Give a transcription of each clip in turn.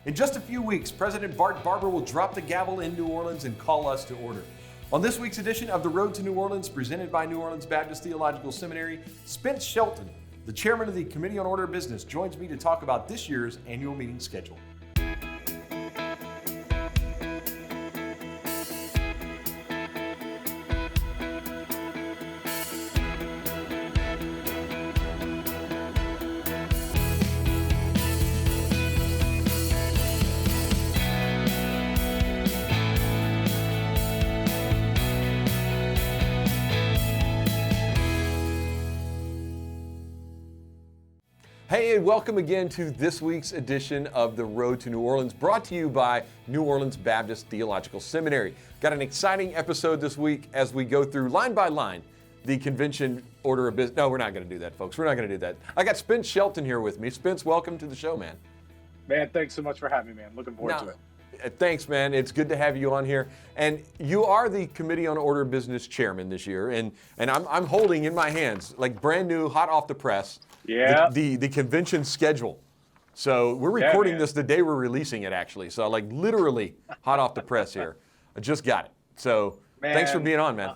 In just a few weeks, President Bart Barber will drop the gavel in New Orleans and call us to order. On this week's edition of The Road to New Orleans, presented by New Orleans Baptist Theological Seminary, Spence Shelton, the chairman of the Committee on Order of Business, joins me to talk about this year's annual meeting schedule. Hey, and welcome again to this week's edition of The Road to New Orleans, brought to you by New Orleans Baptist Theological Seminary. Got an exciting episode this week as we go through line by line the convention order of business. No, we're not going to do that, folks. We're not going to do that. I got Spence Shelton here with me. Spence, welcome to the show, man. Man, thanks so much for having me, man. Looking forward to it. Thanks, man. It's good to have you on here. And you are the Committee on Order of Business chairman this year. And I'm holding in my hands, like brand new, hot off the press, the convention schedule. So we're recording this the day we're releasing it, actually. So like literally hot off the press here. I just got it. So thanks for being on, man.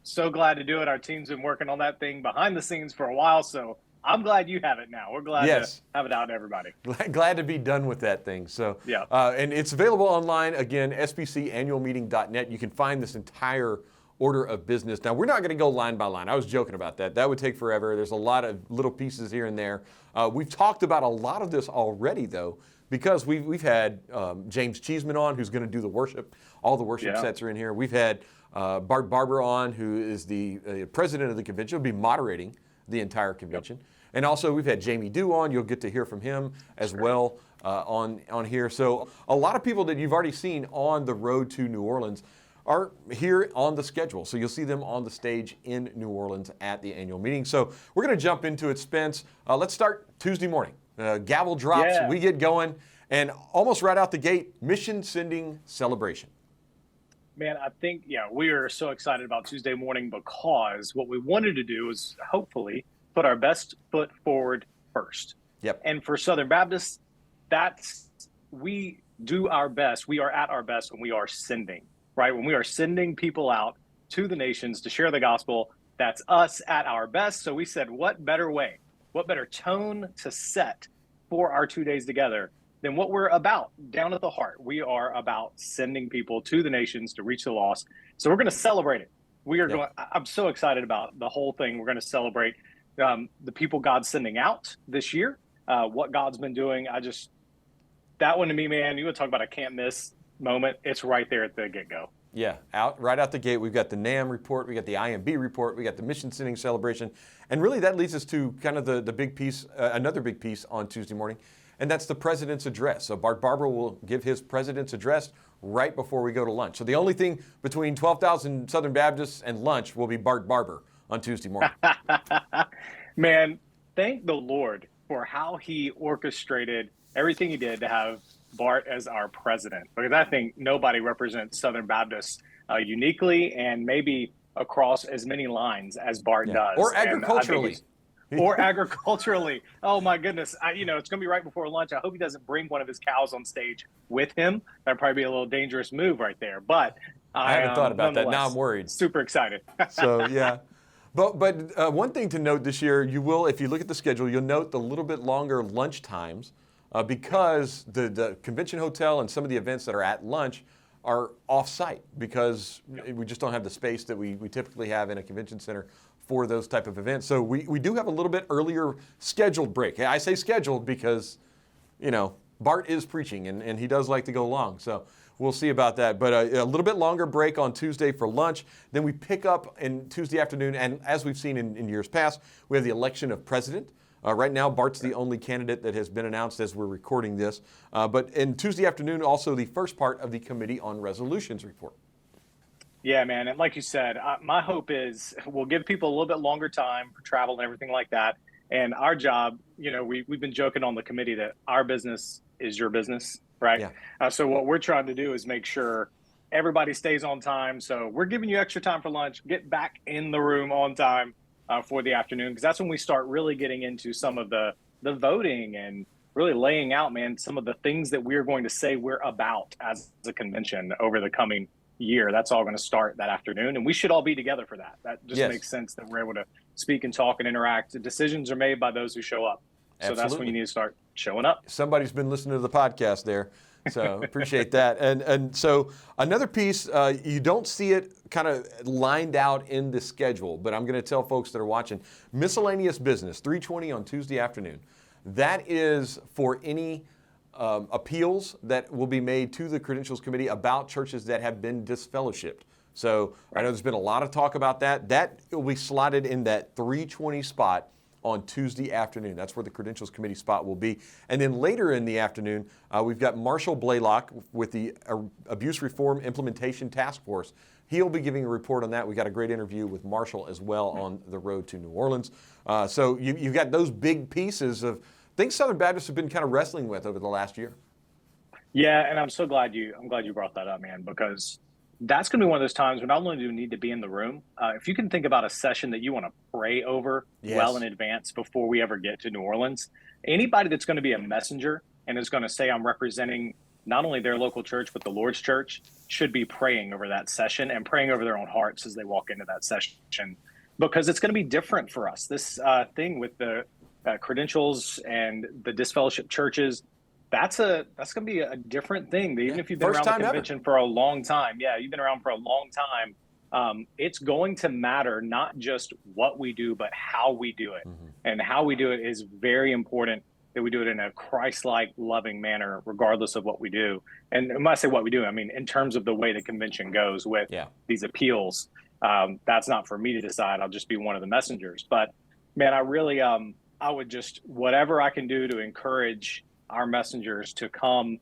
So glad to do it. Our team's been working on that thing behind the scenes for a while. So I'm glad you have it now. We're glad to have it out to everybody. Glad to be done with that thing. So, and it's available online, again, sbcannualmeeting.net. You can find this entire order of business. Now, we're not going to go line by line. I was joking about that. That would take forever. There's a lot of little pieces here and there. We've talked about a lot of this already, though, because we've had James Cheeseman on, who's going to do the worship. All the worship sets are in here. We've had Bart Barber on, who is the president of the convention. He'll be moderating the entire convention. And also we've had Jamie Dew on. You'll get to hear from him as well on here. So a lot of people that you've already seen on the road to New Orleans are here on the schedule. So you'll see them on the stage in New Orleans at the annual meeting. So we're going to jump into it, Spence. Let's start Tuesday morning. Gavel drops, we get going, and almost right out the gate, mission sending celebration. Man, I think, we are so excited about Tuesday morning because what we wanted to do is hopefully put our best foot forward first. Yep. And for Southern Baptists, we do our best. We are at our best when we are sending, right? When we are sending people out to the nations to share the gospel, that's us at our best. So we said, what better way, what better tone to set for our 2 days together than what we're about down at the heart. We are about sending people to the nations to reach the lost. So we're going to celebrate it. We are going. I'm so excited about the whole thing. We're going to celebrate the people God's sending out this year, what God's been doing. That one to me, man, you would talk about a can't miss moment. It's right there at the get-go. Yeah, right out the gate, we've got the NAM report, we got the IMB report, we got the mission sending celebration. And really that leads us to kind of the big piece, another big piece on Tuesday morning. And that's the president's address. So Bart Barber will give his president's address right before we go to lunch. So the only thing between 12,000 Southern Baptists and lunch will be Bart Barber on Tuesday morning. Man, thank the Lord for how he orchestrated everything he did to have Bart as our president. Because I think nobody represents Southern Baptists uniquely and maybe across as many lines as Bart does. Or agriculturally. Or agriculturally. Oh my goodness. It's going to be right before lunch. I hope he doesn't bring one of his cows on stage with him. That'd probably be a little dangerous move right there. But I haven't thought about that. Now I'm worried. Super excited. So, yeah. But one thing to note this year, you will, if you look at the schedule, you'll note the little bit longer lunch times because the convention hotel and some of the events that are at lunch are off-site because we just don't have the space that we typically have in a convention center for those type of events. So we do have a little bit earlier scheduled break. I say scheduled because, Bart is preaching and he does like to go long. So we'll see about that. But a little bit longer break on Tuesday for lunch. Then we pick up in Tuesday afternoon. And as we've seen in years past, we have the election of president. Right now, Bart's the only candidate that has been announced as we're recording this. But in Tuesday afternoon, also the first part of the Committee on Resolutions report. Yeah, man. And like you said, my hope is we'll give people a little bit longer time for travel and everything like that. And our job, we've been joking on the committee that our business is your business, right? Yeah. So what we're trying to do is make sure everybody stays on time. So we're giving you extra time for lunch. Get back in the room on time for the afternoon, because that's when we start really getting into some of the voting and really laying out, man, some of the things that we're going to say we're about as a convention over the coming year. That's all going to start that afternoon, and we should all be together for that. That just Yes. makes sense that we're able to speak and talk and interact. The decisions are made by those who show up. So Absolutely. that's when you need to start showing up. Somebody's been listening to the podcast there. So appreciate that. And so another piece, you don't see it kind of lined out in the schedule, but I'm going to tell folks that are watching, miscellaneous business, 3:20 on Tuesday afternoon. That is for any appeals that will be made to the Credentials Committee about churches that have been disfellowshipped. So I know there's been a lot of talk about that. That will be slotted in that 3:20 spot on Tuesday afternoon. That's where the Credentials Committee spot will be. And then later in the afternoon, we've got Marshall Blaylock with the Abuse Reform Implementation Task Force. He'll be giving a report on that. We got a great interview with Marshall as well on the road to New Orleans. So you've got those big pieces of things Southern Baptists have been kind of wrestling with over the last year. Yeah, and I'm glad you brought that up, man, because that's going to be one of those times when not only do you need to be in the room, if you can think about a session that you want to pray over well in advance before we ever get to New Orleans, anybody that's going to be a messenger and is going to say, I'm representing not only their local church, but the Lord's church, should be praying over that session and praying over their own hearts as they walk into that session, because it's going to be different for us. This thing with the credentials and the disfellowship churches, that's going to be a different thing. Even if you've been around the convention for a long time, you've been around for a long time, it's going to matter not just what we do, but how we do it. Mm-hmm. And how we do it is very important, that we do it in a Christ-like, loving manner, regardless of what we do. And when I say what we do, I mean in terms of the way the convention goes with these appeals. That's not for me to decide. I'll just be one of the messengers. But, man, I really, I would just, whatever I can do to encourage our messengers to come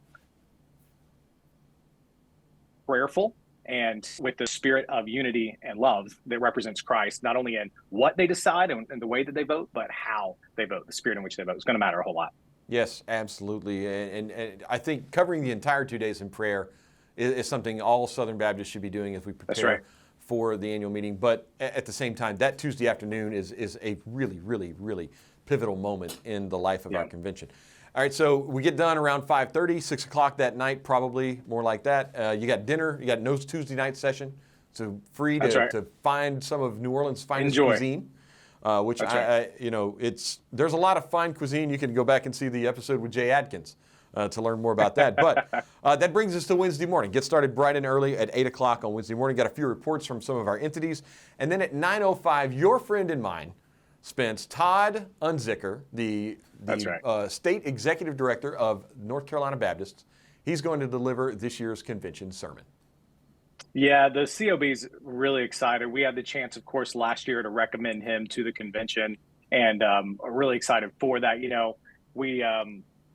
prayerful and with the spirit of unity and love that represents Christ, not only in what they decide and the way that they vote, but how they vote, the spirit in which they vote. It's going to matter a whole lot. Yes, absolutely. And I think covering the entire 2 days in prayer is something all Southern Baptists should be doing as we prepare for the annual meeting. But at the same time, that Tuesday afternoon is a really, really, really pivotal moment in the life of our convention. All right, so we get done around 5:30, 6 o'clock that night, probably more like that. You got dinner, you got no Tuesday night session, so free to find some of New Orleans' finest cuisine, which there's a lot of fine cuisine. You can go back and see the episode with Jay Adkins to learn more about that. But that brings us to Wednesday morning. Get started bright and early at 8 o'clock on Wednesday morning. Got a few reports from some of our entities. And then at 9:05, your friend and mine, Spence, Todd Unzicker, the state executive director of North Carolina Baptists, he's going to deliver this year's convention sermon. Yeah, the COB's really excited. We had the chance, of course, last year to recommend him to the convention, and are really excited for that. You know,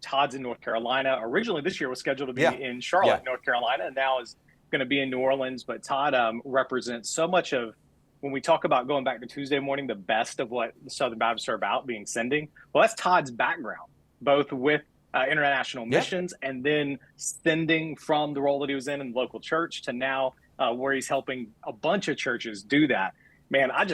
Todd's in North Carolina. Originally, this year was scheduled to be in Charlotte, North Carolina, and now is going to be in New Orleans. But Todd represents so much of, when we talk about going back to Tuesday morning, the best of what the Southern Baptists are about, being sending. Well, that's Todd's background, both with international missions and then sending from the role that he was in the local church to now where he's helping a bunch of churches do that. Man, I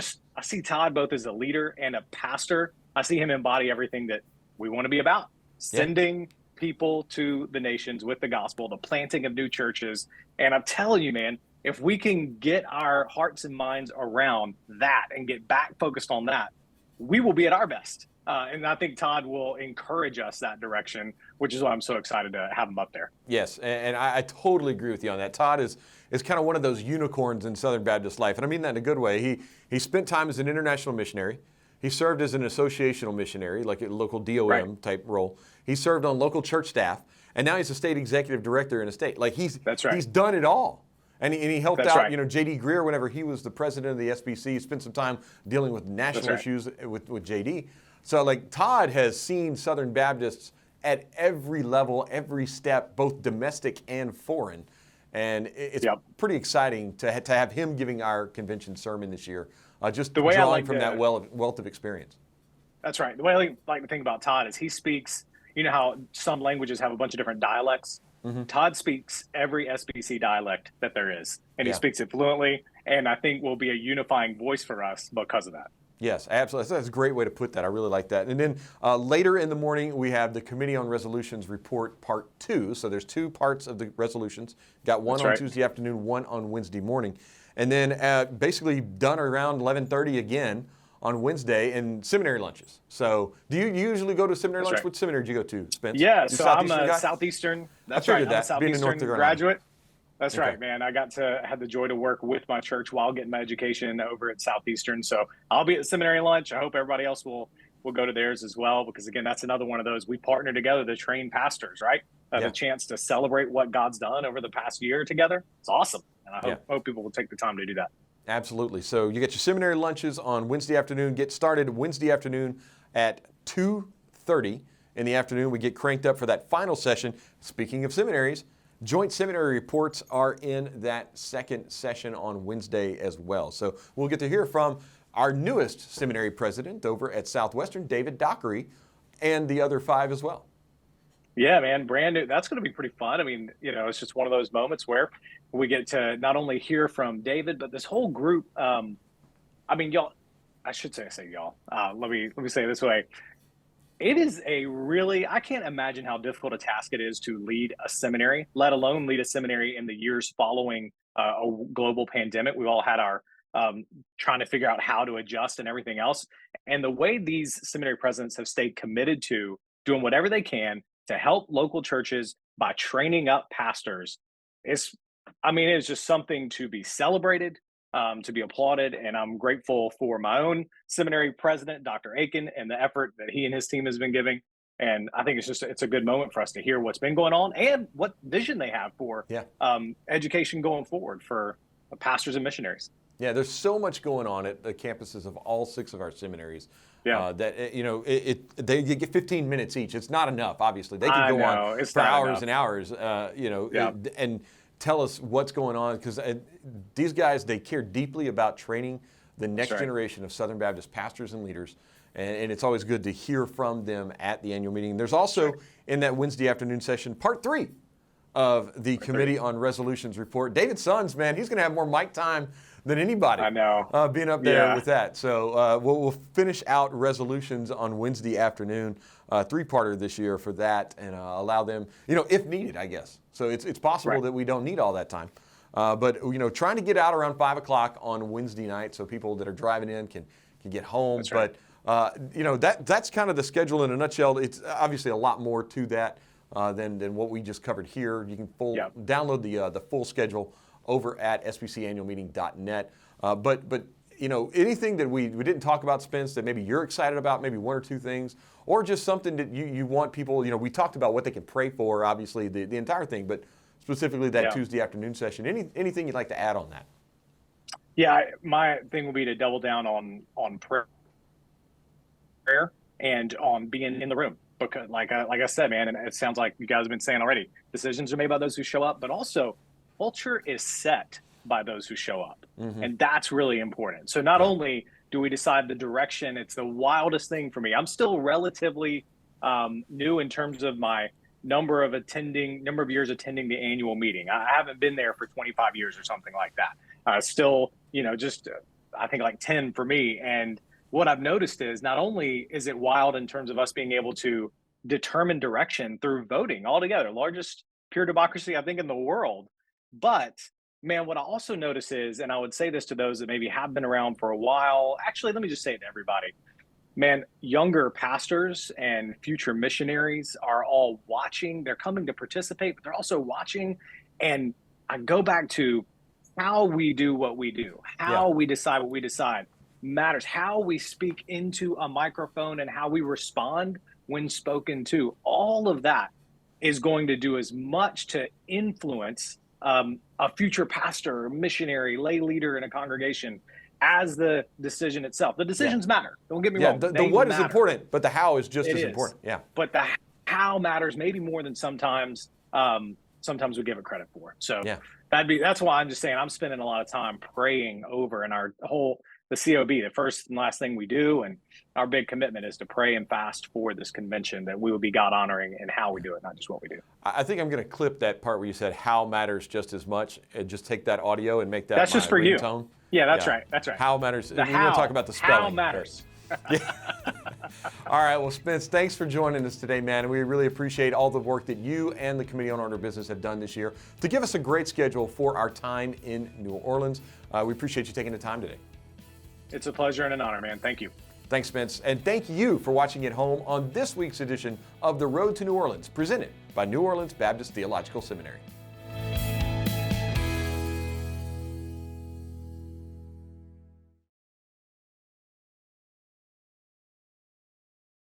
see Todd both as a leader and a pastor. I see him embody everything that we want to be about, sending people to the nations with the gospel, the planting of new churches. And I'm telling you, man, if we can get our hearts and minds around that and get back focused on that, we will be at our best. And I think Todd will encourage us that direction, which is why I'm so excited to have him up there. Yes, and I totally agree with you on that. Todd is kind of one of those unicorns in Southern Baptist life, and I mean that in a good way. He spent time as an international missionary. He served as an associational missionary, like a local DOM type role. He served on local church staff, and now he's a state executive director in a state. Like he's done it all. And he helped out, J.D. Greer whenever he was the president of the SBC. He spent some time dealing with national issues with J.D. So, Todd has seen Southern Baptists at every level, every step, both domestic and foreign. And it's pretty exciting to have him giving our convention sermon this year, just drawing from that wealth of experience. That's right. The way I like to think about Todd is he speaks, you know how some languages have a bunch of different dialects? Mm-hmm. Todd speaks every SBC dialect that there is, and he speaks it fluently, and I think will be a unifying voice for us because of that. Yes, absolutely. That's a great way to put that. I really like that. And then later in the morning, we have the Committee on Resolutions report part 2. So there's 2 parts of the resolutions. Got one on Tuesday afternoon, one on Wednesday morning. And then basically done around 11:30 again on Wednesday in seminary lunches. So do you usually go to seminary lunch? What seminary do you go to, Spence? Yeah, so I'm a Southeastern. That's right. I'm a Southeastern graduate. That's right, man. I had the joy to work with my church while getting my education over at Southeastern. So I'll be at the seminary lunch. I hope everybody else will go to theirs as well, because again, that's another one of those. We partner together to train pastors, right? The chance to celebrate what God's done over the past year together. It's awesome. And I hope people will take the time to do that. Absolutely. So you get your seminary lunches on Wednesday afternoon. Get started Wednesday afternoon at 2:30 in the afternoon. We get cranked up for that final session. Speaking of seminaries, joint seminary reports are in that second session on Wednesday as well. So we'll get to hear from our newest seminary president over at Southwestern, David Dockery, and the other 5 as well. Yeah, man, brand new. That's going to be pretty fun. I mean, it's just one of those moments where we get to not only hear from David, but this whole group. I mean, y'all, I say y'all. Let me say it this way. It is I can't imagine how difficult a task it is to lead a seminary, let alone lead a seminary in the years following a global pandemic. We've all had our trying to figure out how to adjust and everything else. And the way these seminary presidents have stayed committed to doing whatever they can to help local churches by training up pastors, it's just something to be celebrated, to be applauded. And I'm grateful for my own seminary president, Dr. Aiken, and the effort that he and his team has been giving. And I think it's a good moment for us to hear what's been going on and what vision they have for education going forward for pastors and missionaries. Yeah, there's so much going on at the campuses of all 6 of our seminaries. That they get 15 minutes each. It's not enough, obviously. They can go on for hours and hours, and tell us what's going on, because these guys, they care deeply about training the next generation of Southern Baptist pastors and leaders, and it's always good to hear from them at the annual meeting. There's also in that Wednesday afternoon session, part 3 of the Committee on Resolutions report. David Sons, man, he's going to have more mic time than anybody. I know. Being up there with that. So we'll finish out resolutions on Wednesday afternoon, 3-parter this year for that, and allow them, if needed, I guess. So it's possible that we don't need all that time. But trying to get out around 5 o'clock on Wednesday night so people that are driving in can get home. But that's kind of the schedule in a nutshell. It's obviously a lot more to that than what we just covered here. You can download the full schedule over at spcannualmeeting.net. But anything that we didn't talk about, Spence, that maybe you're excited about, maybe 1 or 2 things, or just something that you want people, we talked about what they can pray for, obviously, the entire thing, but specifically that Tuesday afternoon session. Anything you'd like to add on that? Yeah, my thing will be to double down on prayer and on being in the room. Because like I said, man, and it sounds like you guys have been saying already, decisions are made by those who show up, but also culture is set by those who show up. Mm-hmm. And that's really important. So not only do we decide the direction, it's the wildest thing for me. I'm still relatively new in terms of my number of years attending the annual meeting. I haven't been there for 25 years or something like that. Still, I think like 10 for me. And what I've noticed is not only is it wild in terms of us being able to determine direction through voting altogether, largest pure democracy, I think, in the world. But man, what I also notice is, and I would say this to those that maybe have been around for a while, actually, let me just say it to everybody, man, younger pastors and future missionaries are all watching. They're coming to participate, but they're also watching. And I go back to how we do what we do, how we decide what we decide matters, how we speak into a microphone and how we respond when spoken to. All of that is going to do as much to influence a future pastor, missionary, lay leader in a congregation as the decision itself. The decisions matter. Don't get me wrong. The what is important, but the how is just as important. Yeah. But the how matters maybe more than sometimes we give it credit for. So that's why I'm just saying I'm spending a lot of time praying over, and our whole the COB, the first and last thing we do. And our big commitment is to pray and fast for this convention, that we will be God honoring in how we do it, not just what we do. I think I'm going to clip that part where you said how matters just as much, and just take that audio and make that that's just for ringtone. Yeah, that's right. That's right. How matters. We're going to talk about the spelling. How matters. Yeah. All right. Well, Spence, thanks for joining us today, man. And we really appreciate all the work that you and the Committee on Order of Business have done this year to give us a great schedule for our time in New Orleans. We appreciate you taking the time today. It's a pleasure and an honor, man. Thank you. Thanks, Spence. And thank you for watching at home on this week's edition of The Road to New Orleans, presented by New Orleans Baptist Theological Seminary.